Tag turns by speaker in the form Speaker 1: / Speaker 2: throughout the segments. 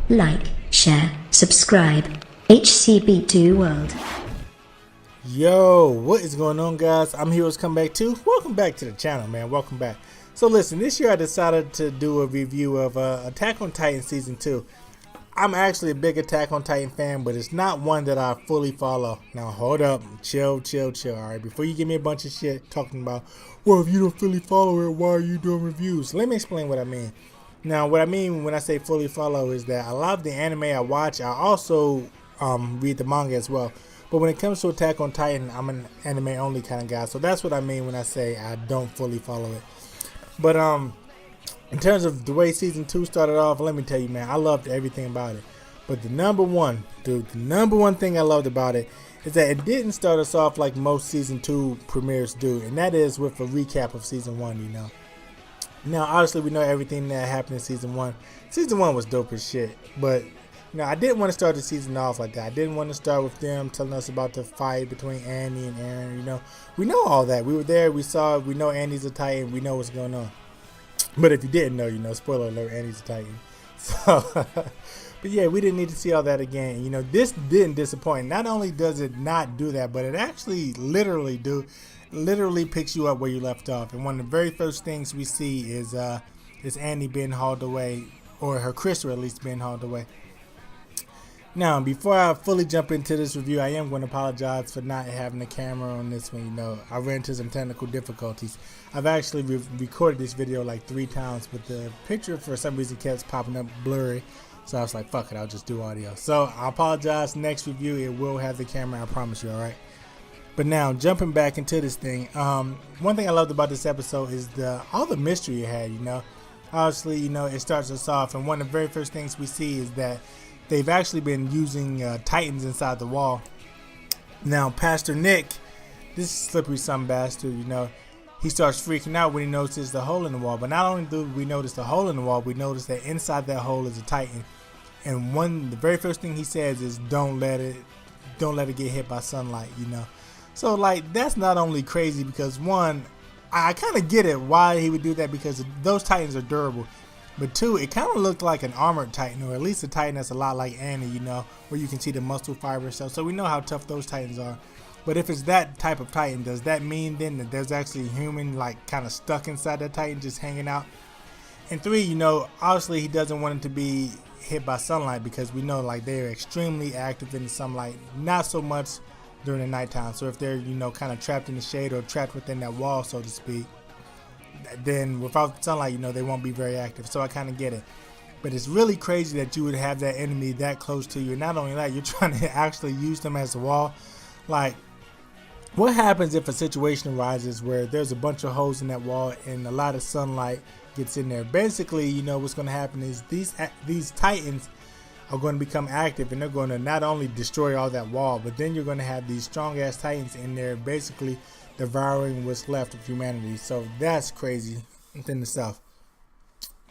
Speaker 1: like, share, subscribe. HCB2 World.
Speaker 2: Yo, what is going on, guys? I'm Heroes Come Back 2. Welcome back to the channel, man. Welcome back. So listen, this year I decided to do a review of Attack on Titan Season 2. I'm actually a big Attack on Titan fan, but it's not one that I fully follow. Now, hold up. Chill, alright? Before you give me a bunch of shit talking about, well, if you don't fully follow it, why are you doing reviews? Let me explain what I mean. Now, what I mean when I say fully follow is that a lot of the anime I watch, I also read the manga as well. But when it comes to Attack on Titan, I'm an anime only kind of guy. So that's what I mean when I say I don't fully follow it. But in terms of the way Season 2 started off, let me tell you, man, I loved everything about it. But the number one thing I loved about it is that it didn't start us off like most Season 2 premieres do. And that is with a recap of Season 1, you know. Now, obviously, we know everything that happened in Season 1. Season 1 was dope as shit. But, you know, I didn't want to start the season off like that. I didn't want to start with them telling us about the fight between Annie and Eren, you know. We know all that. We were there. We saw it. We know Annie's a Titan. We know what's going on. But if you didn't know, you know, spoiler alert, Annie's a Titan. So, but yeah, we didn't need to see all that again. You know, this didn't disappoint. Not only does it not do that, but it actually literally picks you up where you left off. And one of the very first things we see is Annie being hauled away, or her crystal at least being hauled away. Now, before I fully jump into this review, I am going to apologize for not having the camera on this one. You know, I ran into some technical difficulties. I've actually recorded this video like 3 times, but the picture for some reason kept popping up blurry. So I was like, fuck it, I'll just do audio. So I apologize. Next review, it will have the camera, I promise you, alright? But now, jumping back into this thing, one thing I loved about this episode is all the mystery it had, you know. Obviously, you know, it starts us off, and one of the very first things we see is that they've actually been using Titans inside the wall. Now, Pastor Nick, this slippery son bastard, you know, he starts freaking out when he notices the hole in the wall. But not only do we notice the hole in the wall, we notice that inside that hole is a Titan. And the very first thing he says is, don't let it get hit by sunlight, you know. So, like, that's not only crazy because, one, I kind of get it why he would do that because those Titans are durable. But 2, it kind of looked like an armored Titan, or at least a Titan that's a lot like Annie, you know, where you can see the muscle fiber and stuff. So we know how tough those Titans are. But if it's that type of Titan, does that mean then that there's actually a human, like, kind of stuck inside that Titan just hanging out? And 3, you know, obviously he doesn't want it to be hit by sunlight because we know, like, they're extremely active in the sunlight, not so much during the nighttime. So if they're, you know, kind of trapped in the shade or trapped within that wall, so to speak, then without sunlight, you know, they won't be very active. So I kind of get it. But it's really crazy that you would have that enemy that close to you. And not only that, you're trying to actually use them as a wall. Like, what happens if a situation arises where there's a bunch of holes in that wall and a lot of sunlight gets in there? Basically, you know, what's going to happen is these Titans are going to become active, and they're going to not only destroy all that wall, but then you're going to have these strong ass Titans in there basically devouring what's left of humanity. So that's crazy within itself.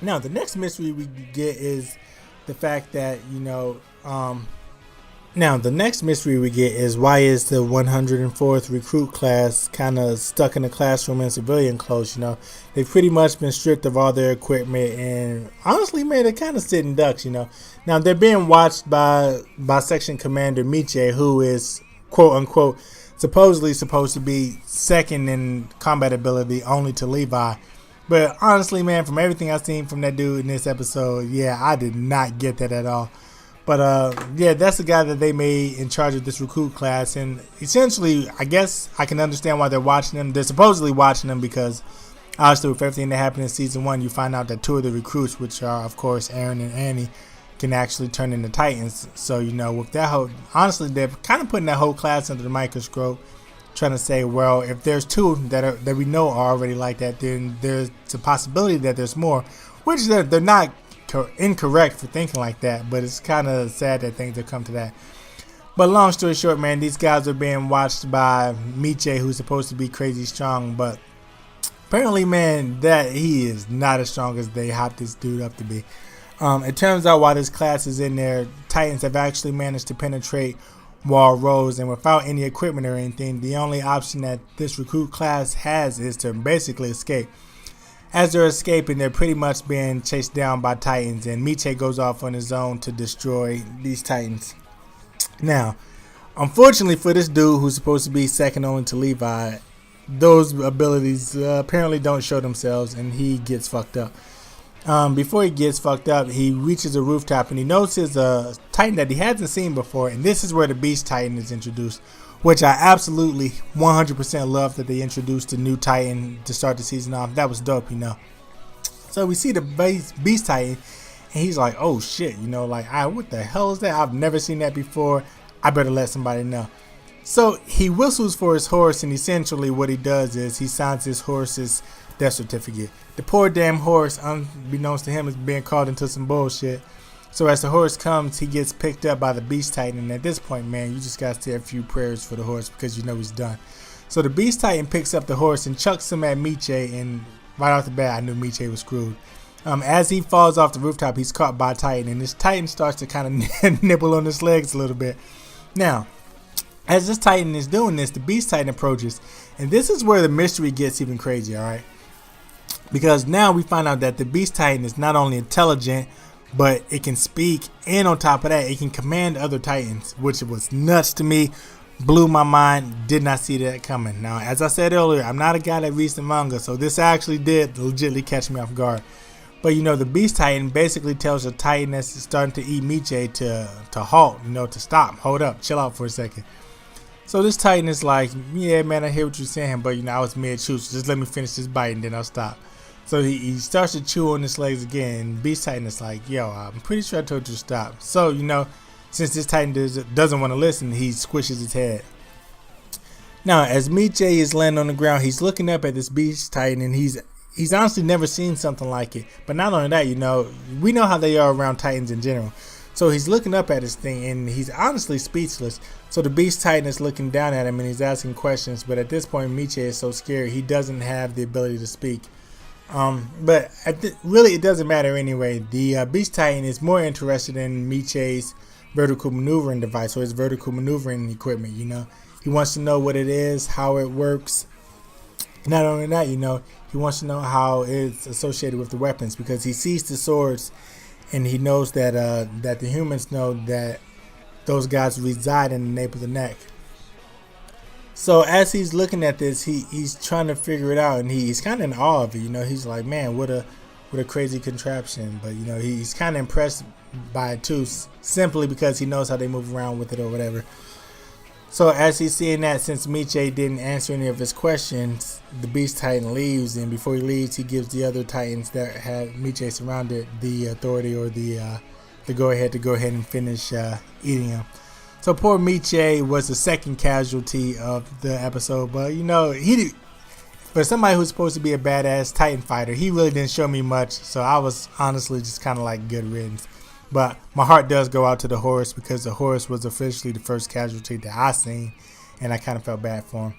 Speaker 2: Now, the next mystery we get is the fact that, you know, why is the 104th recruit class kind of stuck in the classroom in civilian clothes? You know, they've pretty much been stripped of all their equipment and honestly made it kind of sitting ducks, you know. Now, they're being watched by Section Commander Miche, who is, quote unquote, supposedly supposed to be second in combat ability only to Levi. But honestly, man, from everything I've seen from that dude in this episode, yeah, I did not get that at all. But yeah, that's the guy that they made in charge of this recruit class. And essentially, I guess I can understand why they're watching him. They're supposedly watching him because obviously with everything that happened in Season 1, you find out that 2 of the recruits, which are, of course, Eren and Annie, can actually turn into Titans. So, you know, with that whole, honestly, they're kind of putting that whole class under the microscope, trying to say, well, if there's 2 that we know are already like that, then there's a possibility that there's more, which they're not incorrect for thinking like that, but it's kind of sad that things have come to that. But long story short, man, these guys are being watched by Miche, who's supposed to be crazy strong, but apparently, man, that he is not as strong as they hyped this dude up to be. It turns out while this class is in there, Titans have actually managed to penetrate wall rows, and without any equipment or anything, the only option that this recruit class has is to basically escape. as they're escaping, they're pretty much being chased down by Titans, and Miche goes off on his own to destroy these Titans. Now, unfortunately for this dude who's supposed to be second only to Levi, those abilities apparently don't show themselves, and he gets fucked up. Before he gets fucked up, he reaches a rooftop and he notices a Titan that he hasn't seen before, and this is where the Beast Titan is introduced, which I absolutely 100% love that they introduced a new Titan to start the season off. That was dope, you know. So we see the Beast Titan, and he's like, oh shit, you know, like, what the hell is that? I've never seen that before. I better let somebody know. So he whistles for his horse, and essentially what he does is he signs his horse's death certificate. The poor damn horse, unbeknownst to him, is being called into some bullshit. So as the horse comes, he gets picked up by the Beast Titan, and at this point, man, you just gotta say a few prayers for the horse because you know he's done. So the Beast Titan picks up the horse and chucks him at Miche, and right off the bat, I knew Miche was screwed. As he falls off the rooftop, he's caught by Titan, and this Titan starts to kind of nibble on his legs a little bit. Now, as this Titan is doing this, the Beast Titan approaches, and this is where the mystery gets even crazy, alright? Because now we find out that the Beast Titan is not only intelligent, but it can speak, and on top of that, it can command other Titans, which was nuts to me, blew my mind, did not see that coming. Now, as I said earlier, I'm not a guy that reads the manga, so this actually did legitimately catch me off guard. But you know, the Beast Titan basically tells the Titan that's starting to eat Miche to halt, you know, to stop, hold up, chill out for a second. So this Titan is like, yeah, man, I hear what you're saying, but you know, I was mid-chew, so just let me finish this bite and then I'll stop. So he starts to chew on his legs again, and Beast Titan is like, yo, I'm pretty sure I told you to stop. So, you know, since this Titan doesn't want to listen, he squishes his head. Now, as Miche is laying on the ground, he's looking up at this Beast Titan, and he's honestly never seen something like it. But not only that, you know, we know how they are around Titans in general. So he's looking up at this thing, and he's honestly speechless. So the Beast Titan is looking down at him, and he's asking questions. But at this point, Miche is so scared, he doesn't have the ability to speak. But really, it doesn't matter anyway. The Beast Titan is more interested in Miche's vertical maneuvering device, or his vertical maneuvering equipment, you know. He wants to know what it is, how it works. Not only that, you know, he wants to know how it's associated with the weapons, because he sees the swords, and he knows that that the humans know that those guys reside in the nape of the neck. So as he's looking at this, he's trying to figure it out, and he's kind of in awe of it. You know, he's like, man, what a crazy contraption. But you know, he's kind of impressed by it too, simply because he knows how they move around with it or whatever. So as he's seeing that, since Miche didn't answer any of his questions, the Beast Titan leaves, and before he leaves, he gives the other Titans that had Miche surrounded the authority, or the go ahead and finish eating him. So poor Miche was the second casualty of the episode, but you know, for somebody who's supposed to be a badass Titan fighter, he really didn't show me much, so I was honestly just kind of like good riddance. But my heart does go out to the horse, because the horse was officially the first casualty that I seen, and I kind of felt bad for him.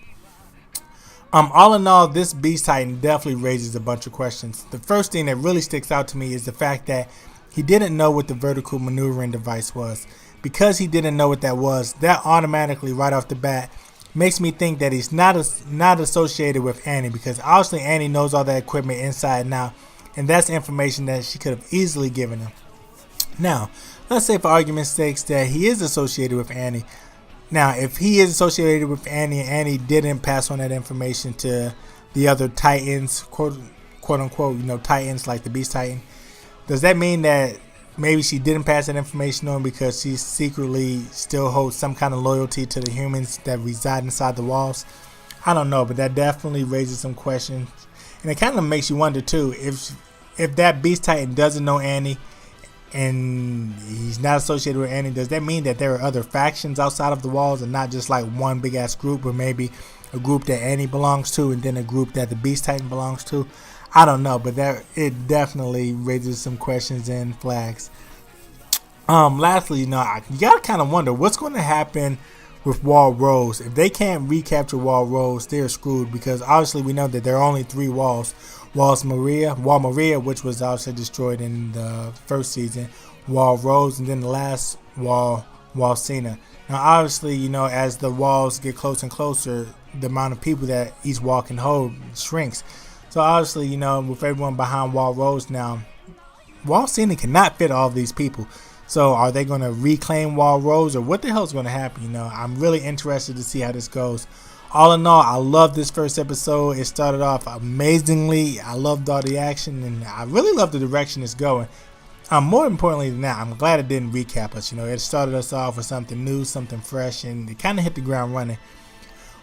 Speaker 2: All in all, this Beast Titan definitely raises a bunch of questions. The first thing that really sticks out to me is the fact that he didn't know what the vertical maneuvering device was. Because he didn't know what that was, that automatically, right off the bat, makes me think that he's not associated with Annie, because obviously Annie knows all that equipment inside and out, and that's information that she could have easily given him. Now, let's say for argument's sake that he is associated with Annie. Now, if he is associated with Annie and Annie didn't pass on that information to the other Titans, quote unquote, you know, Titans like the Beast Titan, does that mean that maybe she didn't pass that information on because she secretly still holds some kind of loyalty to the humans that reside inside the walls? I don't know, but that definitely raises some questions. And it kind of makes you wonder too, if that Beast Titan doesn't know Annie, and he's not associated with Annie, does that mean that there are other factions outside of the walls, and not just like one big ass group, or maybe a group that Annie belongs to and then a group that the Beast Titan belongs to? I don't know, but it definitely raises some questions and flags. Lastly, you know, you gotta kind of wonder what's going to happen with Wall Rose. If they can't recapture Wall Rose, they're screwed, because obviously we know that there are only 3 walls. Wall Maria, which was also destroyed in the first season, Wall Rose, and then the last Wall Cena. Now, obviously, you know, as the walls get closer and closer, the amount of people that each wall can hold shrinks. So obviously, you know, with everyone behind Wall Rose now, Wall Cena cannot fit all of these people. So are they going to reclaim Wall Rose, or what the hell is going to happen? You know, I'm really interested to see how this goes. All in all, I love this first episode. It started off amazingly. I loved all the action, and I really love the direction it's going. More importantly than that, I'm glad it didn't recap us. You know, it started us off with something new, something fresh, and it kind of hit the ground running.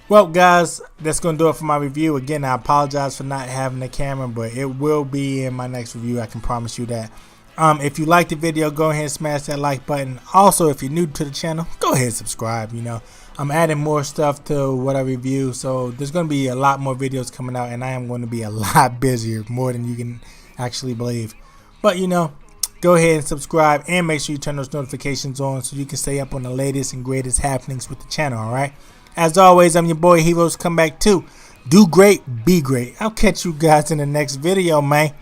Speaker 2: Well, guys, that's going to do it for my review. Again, I apologize for not having the camera, but it will be in my next review. I can promise you that. If you liked the video, go ahead and smash that like button. Also, if you're new to the channel, go ahead and subscribe. You know, I'm adding more stuff to what I review, so there's going to be a lot more videos coming out, and I am going to be a lot busier, more than you can actually believe. But, you know, go ahead and subscribe, and make sure you turn those notifications on so you can stay up on the latest and greatest happenings with the channel, alright? As always, I'm your boy Heroes Come Back 2. Do great, be great. I'll catch you guys in the next video, man.